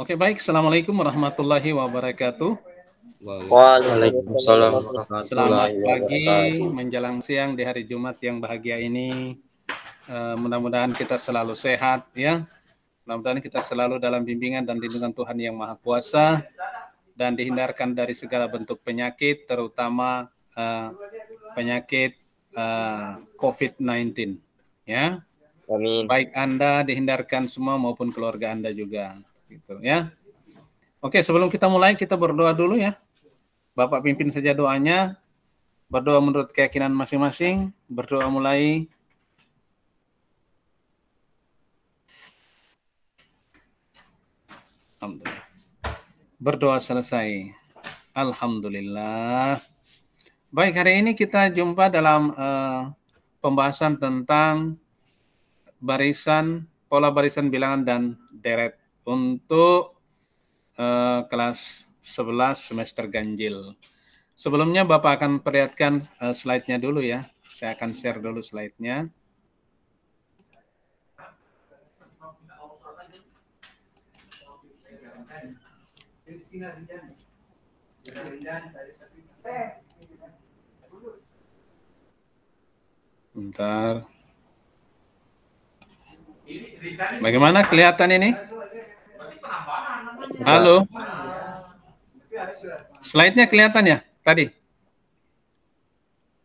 Oke, baik. Assalamualaikum warahmatullahi wabarakatuh. Waalaikumsalam Selamat warahmatullahi pagi wabarakatuh. menjelang siang di hari Jumat yang bahagia ini. Mudah-mudahan kita selalu sehat ya. Mudah-mudahan kita selalu dalam bimbingan dan lindungan Tuhan Yang Maha Kuasa dan dihindarkan dari segala bentuk penyakit, terutama penyakit COVID-19 ya. Amin. Baik Anda dihindarkan semua maupun keluarga Anda juga gitu ya. Oke, sebelum kita mulai kita berdoa dulu ya. Bapak pimpin saja doanya. Berdoa menurut keyakinan masing-masing. Berdoa mulai. Alhamdulillah. Berdoa selesai. Alhamdulillah. Baik, hari ini kita jumpa dalam pembahasan tentang pola barisan bilangan dan deret untuk kelas 11 semester ganjil. Sebelumnya Bapak akan perlihatkan slide-nya dulu ya. Saya akan share dulu slide-nya. Bentar. Bagaimana kelihatan ini? Halo. Slide-nya kelihatan ya tadi?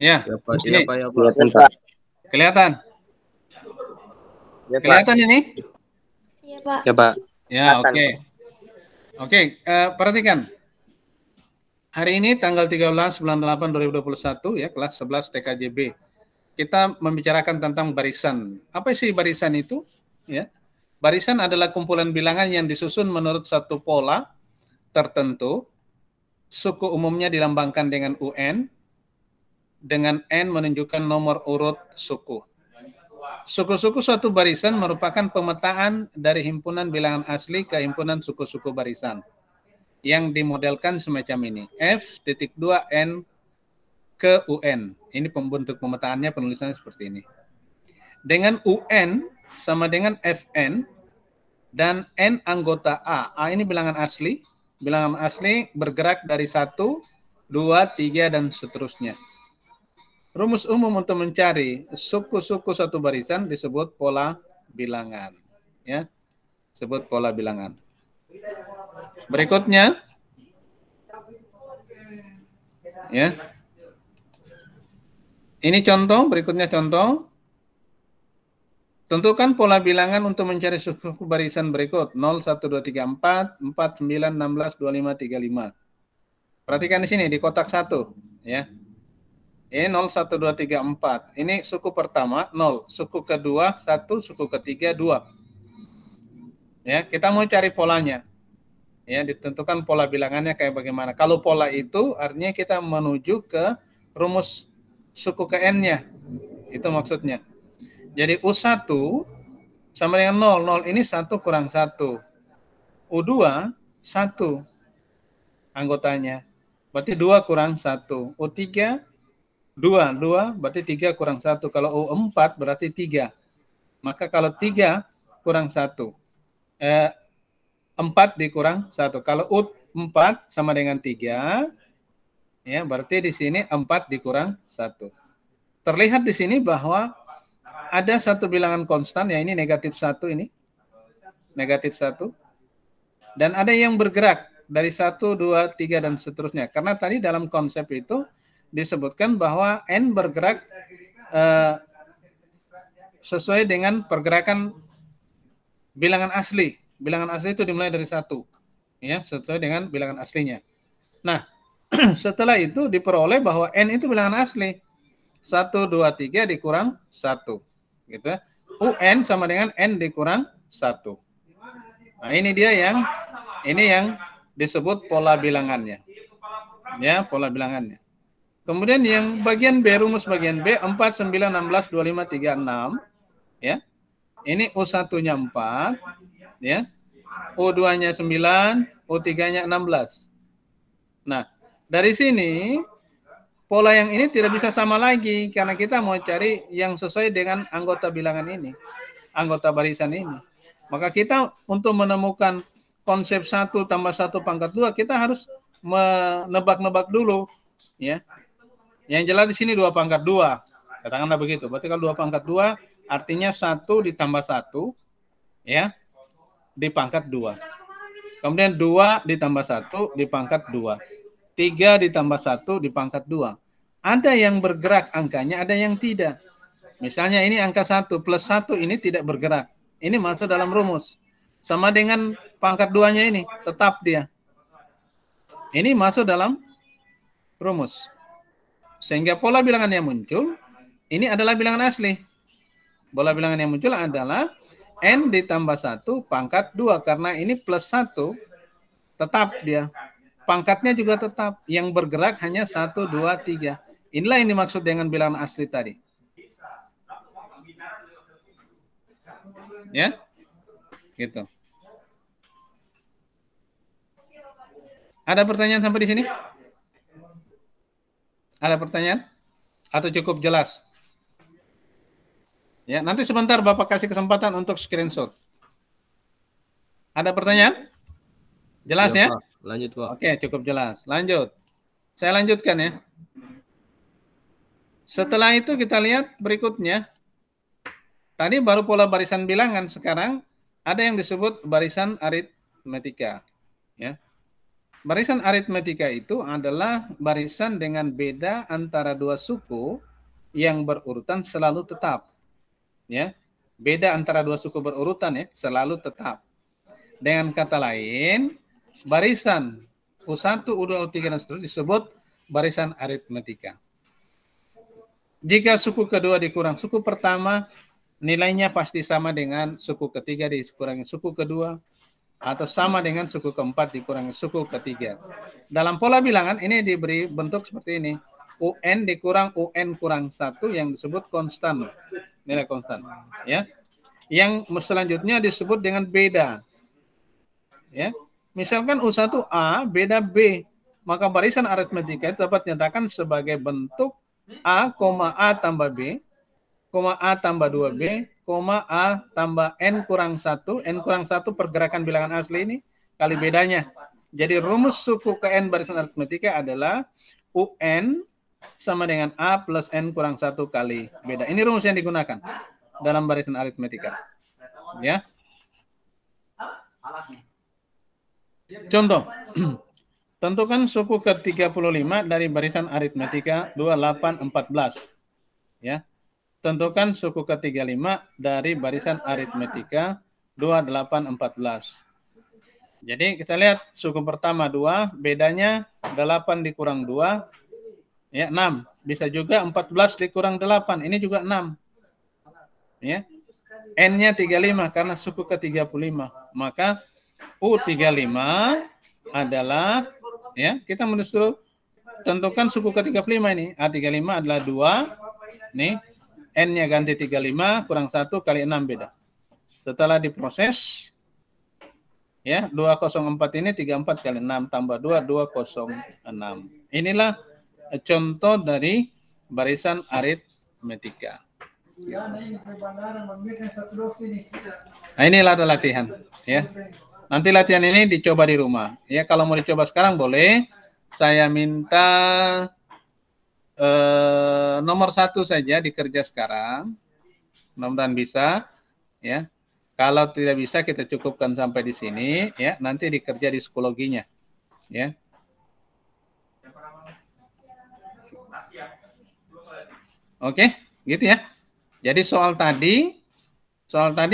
Ya. Ya Pak, Ini. ya Pak, ya Pak. Kelihatan, Pak. Kelihatan? Ya, Pak. Kelihatan ini? Iya, Pak. Ya Pak. Ya, oke. Oke, perhatikan. Hari ini tanggal 13 bulan 8 2021 ya, kelas 11 TKJB. Kita membicarakan tentang barisan. Apa sih barisan itu? Ya. Barisan adalah kumpulan bilangan yang disusun menurut satu pola tertentu. Suku umumnya dilambangkan dengan UN, dengan N menunjukkan nomor urut suku. Suku-suku suatu barisan merupakan pemetaan dari himpunan bilangan asli ke himpunan suku-suku barisan yang dimodelkan semacam ini. F.2N ke UN. Ini bentuk pemetaannya, penulisannya seperti ini. Dengan UN sama dengan FN dan N anggota A. A ini bilangan asli. Bilangan asli bergerak dari 1, 2, 3, dan seterusnya. Rumus umum untuk mencari suku-suku satu barisan disebut pola bilangan. Ya, disebut pola bilangan. Berikutnya, ya. Ini contoh, berikutnya contoh. Tentukan pola bilangan untuk mencari suku barisan berikut. 0, 1, 2, 3, 4, 4, 9, 16, 25, 35. Perhatikan di sini, di kotak 1. Ya. Ini 0, 1, 2, 3, 4. Ini suku pertama, 0. Suku kedua, 1. Suku ketiga, 2. Ya, kita mau cari polanya. Ya, ditentukan pola bilangannya kayak bagaimana. Kalau pola itu artinya kita menuju ke rumus suku ke N-nya. Itu maksudnya. Jadi U1 sama dengan 0. 0 ini 1 kurang 1. U2, 1 anggotanya. Berarti 2 kurang 1. U3, 2. 2 berarti 3 kurang 1. Kalau U4 berarti 3. Maka kalau 3 kurang 1. 4 dikurang 1. Kalau U4 sama dengan 3, ya berarti di sini 4 dikurang 1. Terlihat di sini bahwa ada satu bilangan konstan, ya ini negatif 1 ini. Negatif 1. Dan ada yang bergerak dari 1, 2, 3, dan seterusnya. Karena tadi dalam konsep itu disebutkan bahwa N bergerak sesuai dengan pergerakan bilangan asli. Bilangan asli itu dimulai dari 1. Ya, sesuai dengan bilangan aslinya. Nah, setelah itu diperoleh bahwa N itu bilangan asli. 1, 2, 3 dikurang 1. Gitu ya. UN sama dengan N dikurang 1. Nah, ini dia yang disebut pola bilangannya. Ya, pola bilangannya. Kemudian yang bagian B, rumus bagian B, 4, 9, 16, 25, 36. Ya. Ini U1-nya 4. Ya. U2-nya 9, U3-nya 16. Nah, dari sini pola yang ini tidak bisa sama lagi karena kita mau cari yang sesuai dengan anggota bilangan ini, anggota barisan ini. Maka kita untuk menemukan konsep 1 tambah 1 pangkat 2, kita harus menebak-nebak dulu, ya. Yang jelas di sini 2 pangkat 2. Katakanlah begitu. Berarti kalau 2 pangkat 2 artinya 1 ditambah 1, ya, di pangkat 2. Kemudian 2 ditambah 1 di pangkat 2. 3 ditambah 1 di pangkat 2. Ada yang bergerak angkanya, ada yang tidak. Misalnya ini angka 1 plus 1 ini tidak bergerak. Ini masuk dalam rumus. Sama dengan pangkat 2-nya ini, tetap dia. Ini masuk dalam rumus. Sehingga pola bilangan yang muncul, ini adalah bilangan asli. Pola bilangan yang muncul adalah N ditambah 1 pangkat 2. Karena ini plus 1, tetap dia. Pangkatnya juga tetap. Yang bergerak hanya 1, 2, 3. Inilah yang dimaksud dengan bilangan asli tadi. Ya, gitu. Ada pertanyaan sampai di sini? Ada pertanyaan? Atau cukup jelas? Ya, nanti sebentar Bapak kasih kesempatan untuk screenshot. Ada pertanyaan? Jelas ya? Pak. Lanjut, Pak. Oke, cukup jelas. Lanjut. Saya lanjutkan ya. Setelah itu kita lihat berikutnya. Tadi baru pola barisan bilangan, sekarang ada yang disebut barisan aritmetika. Ya. Barisan aritmetika itu adalah barisan dengan beda antara dua suku yang berurutan selalu tetap. Ya. Beda antara dua suku berurutan ya, selalu tetap. Dengan kata lain, barisan U1, U2, U3 dan seterusnya disebut barisan aritmetika. Jika suku kedua dikurang suku pertama, nilainya pasti sama dengan suku ketiga dikurangi suku kedua, atau sama dengan suku keempat dikurangi suku ketiga. Dalam pola bilangan ini diberi bentuk seperti ini. UN dikurang UN kurang 1 yang disebut konstan. Nilai konstan. Ya. Yang selanjutnya disebut dengan beda. Ya. Misalkan U1A beda B, maka barisan aritmetika itu dapat dinyatakan sebagai bentuk A, A tambah B, A tambah 2B, A tambah N kurang 1. N kurang 1 pergerakan bilangan asli ini kali bedanya. Jadi rumus suku ke N barisan aritmetika adalah UN sama dengan A plus N kurang 1 kali beda. Ini rumus yang digunakan dalam barisan aritmetika. Ya. Contoh. Tentukan suku ke-35 dari barisan aritmetika 2814. Ya. Tentukan suku ke-35 dari barisan aritmetika 2814. Jadi kita lihat suku pertama 2, bedanya 8 dikurang 2, ya 6. Bisa juga 14 dikurang 8, ini juga 6. Ya. N-nya 35 karena suku ke-35. Maka U35 adalah, ya, kita disuruh tentukan suku ke-35 ini. A35 adalah 2, nih. N-nya ganti 35, kurang 1 kali 6 beda. Setelah diproses, ya 204 ini 34 kali 6 tambah 2, 206. Inilah contoh dari barisan aritmetika. Nah, inilah ada latihan. Ya. Nanti latihan ini dicoba di rumah. Ya, kalau mau dicoba sekarang boleh. Saya minta nomor 1 saja dikerja sekarang. Mudah-mudahan bisa. Ya. Kalau tidak bisa kita cukupkan sampai di sini. Ya, nanti dikerja di psikologinya. Ya. Oke, gitu ya. Jadi soal tadi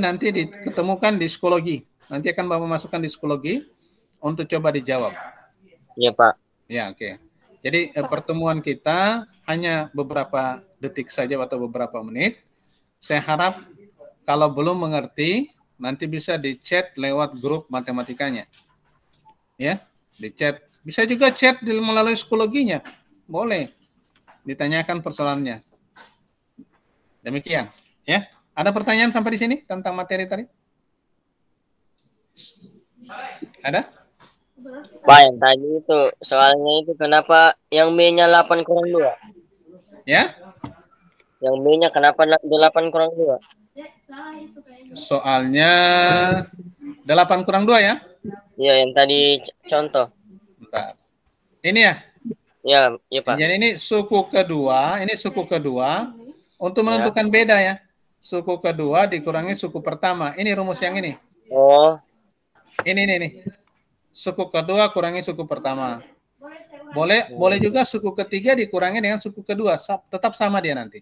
nanti diketemukan di psikologi. Nanti akan Bapak masukkan di psikologi untuk coba dijawab. Iya, Pak. Ya, oke. Jadi pertemuan kita hanya beberapa detik saja atau beberapa menit. Saya harap kalau belum mengerti, nanti bisa di-chat lewat grup matematikanya. Ya, di-chat. Bisa juga chat melalui psikologinya. Boleh. Ditanyakan persoalannya. Demikian, ya. Ada pertanyaan sampai di sini tentang materi tadi? Ada? Pak, yang tadi itu soalnya itu kenapa yang B-nya 8 kurang 2? Ya? Yang B-nya kenapa 8 kurang 2? Soalnya 8 kurang 2 ya? Iya, yang tadi contoh. Bentar. Ini ya. Ya, iya Pak. Jadi ini suku kedua. Untuk Ya. menentukan beda ya. Suku kedua dikurangi suku pertama. Ini rumus yang ini. Oh, Ini nih. Suku kedua kurangi suku pertama. Boleh juga suku ketiga dikurangi dengan suku kedua. Tetap sama dia nanti.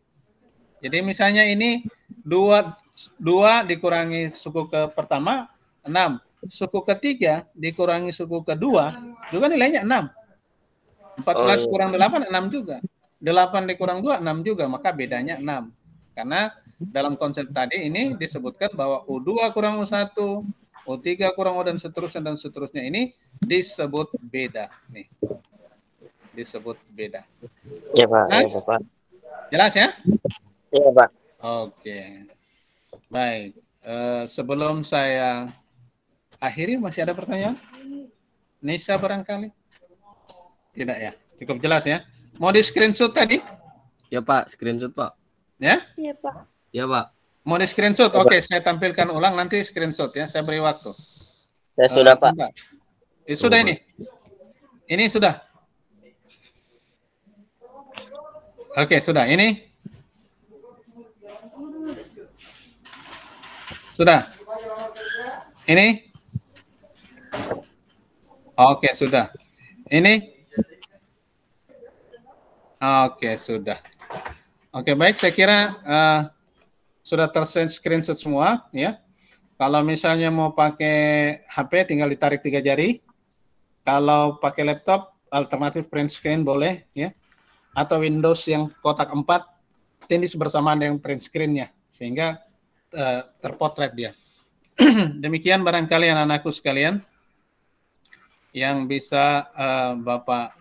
Jadi misalnya ini 2 dikurangi suku ke pertama 6. Suku ketiga dikurangi suku kedua juga nilainya 6. 14 kurang 8 6 juga. 8 dikurang 2 6 juga, maka bedanya 6. Karena dalam konsep tadi ini disebutkan bahwa U2 kurang U1, U3 kurang U dan seterusnya ini disebut beda nih. Disebut beda. iya Pak, Jelas? iya Pak. Jelas ya? Iya Pak. Oke. Baik. Sebelum saya akhiri, masih ada pertanyaan? Nisa barangkali? Tidak ya? Cukup jelas ya? Mau di screenshot tadi? Ya Pak, screenshot Pak. Ya? Iya Pak. Ya Pak. Mau di screenshot? Oke, saya tampilkan ulang nanti screenshot ya. Saya beri waktu. Ya sudah Pak. Sudah ini? Ini sudah? Oke, sudah. Ini? Sudah? Ini? Oke, sudah. Ini? Oke, sudah. Oke, baik. Saya kira sudah tersend screenshot semua, ya. Kalau misalnya mau pakai HP, tinggal ditarik 3 jari. Kalau pakai laptop, alternatif print screen boleh, ya. Atau Windows yang kotak 4, tindis bersamaan dengan print screen-nya, sehingga terpotret dia. Demikian barangkali anak-anakku sekalian yang bisa Bapak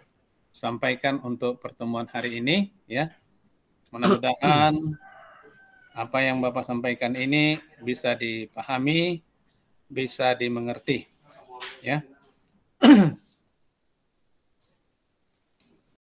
sampaikan untuk pertemuan hari ini, ya. Mudah-mudahan apa yang Bapak sampaikan ini bisa dipahami, bisa dimengerti, ya.